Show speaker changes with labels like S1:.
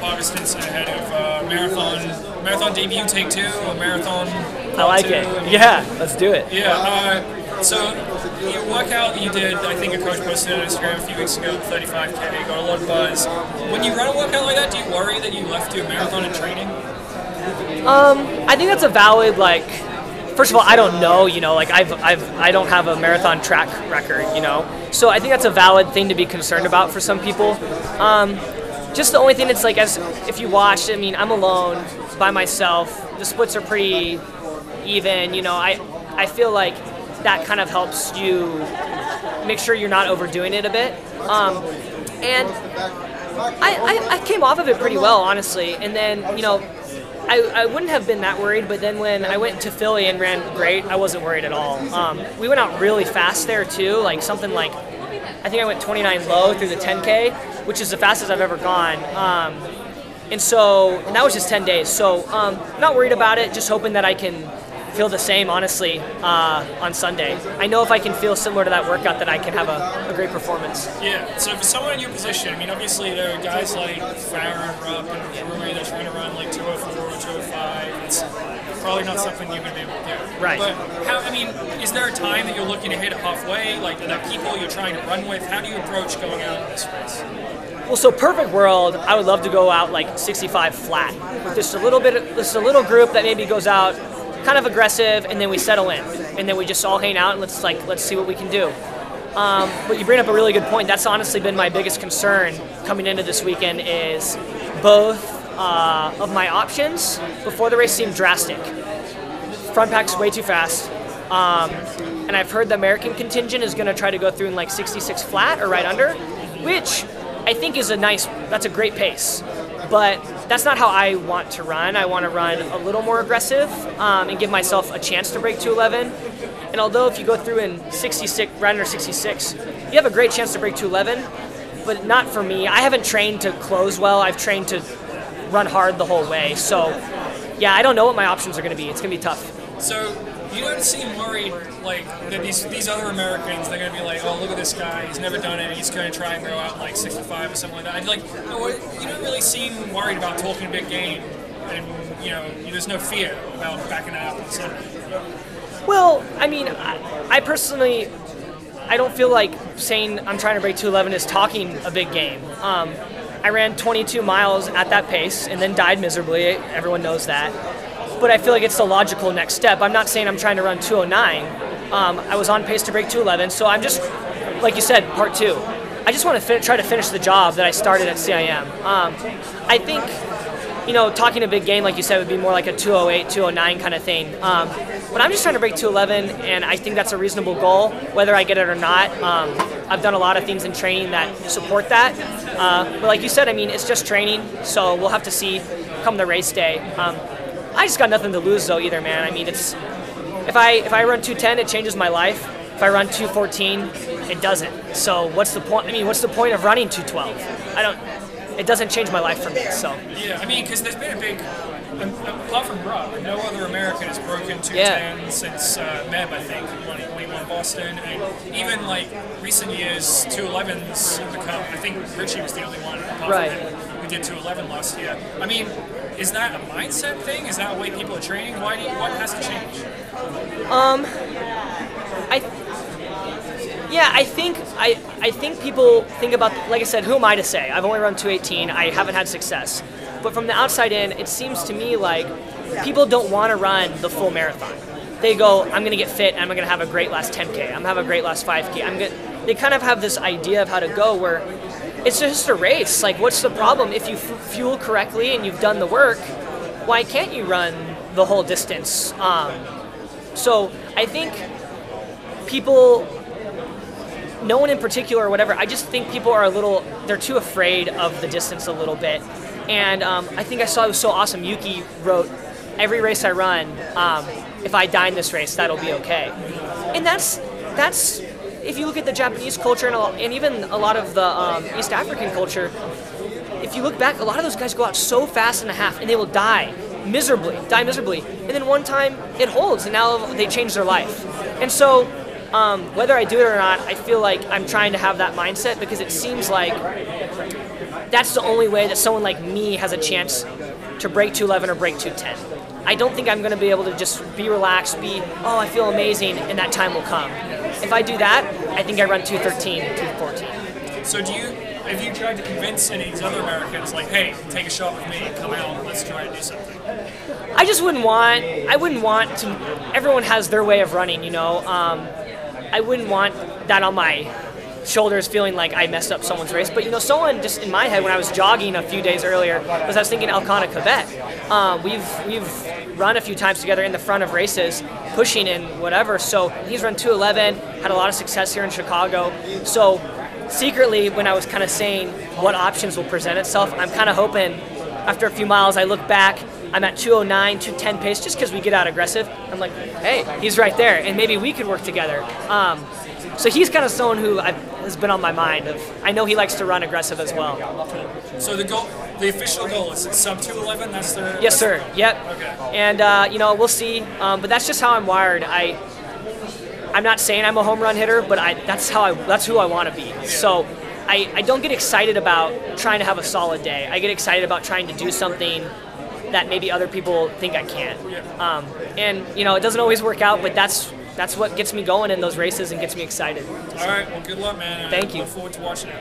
S1: part of Stinson ahead of marathon debut, take 2, or marathon
S2: I like
S1: two.
S2: it. Yeah, let's do it.
S1: Yeah. So your workout you did, I think a coach posted on Instagram a few weeks ago, 35K, got a lot of buzz. When you run a workout like that, do you worry that you left your marathon in training?
S2: I think that's a valid, like, first of all, I don't know, like I don't have a marathon track record, so I think that's a valid thing to be concerned about for some people. Just the only thing that's like, as if you watch, I mean, I'm alone by myself. The splits are pretty even, I feel like that kind of helps you make sure you're not overdoing it a bit. And I came off of it pretty well, honestly. And then, I wouldn't have been that worried, but then when I went to Philly and ran great, I wasn't worried at all. We went out really fast there too, like something like, I think I went 29 low through the 10K, which is the fastest I've ever gone. And that was just 10 days. So not worried about it, just hoping that I can feel the same, honestly, on Sunday. I know if I can feel similar to that workout, that I can have a great performance.
S1: Yeah, so for someone in your position, I mean, obviously there are guys like Farah, Rupp, and Rui that are trying to run like 204 or 205. It's probably not something you're going to be able to do.
S2: Right.
S1: But is there a time that you're looking to hit halfway? Like, are there people you're trying to run with? How do you approach going out in this race?
S2: Well, so perfect world, I would love to go out like 65 flat with just a little group that maybe goes out kind of aggressive, and then we settle in, and then we just all hang out and let's see what we can do. But you bring up a really good point. That's honestly been my biggest concern coming into this weekend, is both of my options before the race seemed drastic. Front pack's way too fast, and I've heard the American contingent is going to try to go through in like 66 flat or right under, which I think is that's a great pace. But that's not how I want to run. I want to run a little more aggressive and give myself a chance to break 211. And although if you go through in 66, right under 66, you have a great chance to break 211, but not for me. I haven't trained to close well. I've trained to run hard the whole way. So, yeah, I don't know what my options are going to be. It's going to be tough.
S1: So you don't seem worried, like, that these other Americans, they're going to be like, oh, look at this guy, he's never done it, he's going to try and go out like 65 or something like that. You don't really seem worried about talking a big game, and, there's no fear about backing out on Sunday.
S2: Well, I mean, I personally, I don't feel like saying I'm trying to break 211 is talking a big game. I ran 22 miles at that pace and then died miserably. Everyone knows that. But I feel like it's the logical next step. I'm not saying I'm trying to run 209. I was on pace to break 211, so I'm just, like you said, part 2. I just want to try to finish the job that I started at CIM. I think, talking a big game, like you said, would be more like a 208, 209 kind of thing. But I'm just trying to break 211, and I think that's a reasonable goal, whether I get it or not. I've done a lot of things in training that support that. But like you said, I mean, it's just training, so we'll have to see come the race day. I just got nothing to lose though either, man. I mean, it's if I run 210, it changes my life. If I run 214, it doesn't. So what's the point? I mean, what's the point of running 212? It doesn't change my life for me. So
S1: yeah, I mean, because there's been a big, apart from Rob, no other American has broken 210 since Meb, I think, when he won Boston, and even like recent years, 211s have become. I think Richie was the only one apart from him who did 211 last year. I mean, is that a mindset thing? Is that a way people are training? What has to change?
S2: I think people think about, like I said, who am I to say? I've only run 218. I haven't had success. But from the outside in, it seems to me like people don't want to run the full marathon. They go, I'm going to get fit, and I'm going to have a great last 10K. I'm going to have a great last 5K. They kind of have this idea of how to go where it's just a race. Like, what's the problem? If you fuel correctly and you've done the work, why can't you run the whole distance? So I think people, no one in particular or whatever, I just think people are they're too afraid of the distance a little bit. And I think I saw it was so awesome. Yuki wrote, every race I run, if I die in this race, that'll be okay. And that's if you look at the Japanese culture and even a lot of the East African culture, if you look back, a lot of those guys go out so fast in a half and they will die miserably. And then one time it holds and now they change their life. And so whether I do it or not, I feel like I'm trying to have that mindset because it seems like that's the only way that someone like me has a chance to break 211 or break 210. I don't think I'm going to be able to just be relaxed, oh, I feel amazing, and that time will come. If I do that, I think I run 213, 214.
S1: So have you tried to convince any of these other Americans, like, hey, take a shot with me, come out, let's try and do something?
S2: I wouldn't want to, everyone has their way of running, you know. I wouldn't want that on my shoulders feeling like I messed up someone's race. But, you know, someone just in my head when I was jogging a few days earlier was I was thinking Elkanah Quebec. We've run a few times together in the front of races, pushing and whatever. So he's run 211, had a lot of success here in Chicago. So secretly, when I was kind of saying what options will present itself, I'm kind of hoping after a few miles I look back, I'm at 209, 210 pace just because we get out aggressive. I'm like, hey, he's right there, and maybe we could work together. So he's kind of someone who has been on my mind. I know he likes to run aggressive as well.
S1: So the official goal is sub 211. That's the
S2: yes, sir. Yep.
S1: Okay.
S2: And you know, we'll see. But that's just how I'm wired. I'm not saying I'm a home run hitter, but that's who I want to be. Yeah. So I don't get excited about trying to have a solid day. I get excited about trying to do something that maybe other people think I can't. Yeah. And you know, it doesn't always work out, but that's what gets me going in those races and gets me excited.
S1: All right. Well, good luck, man.
S2: Thank you.
S1: Look forward to watching it.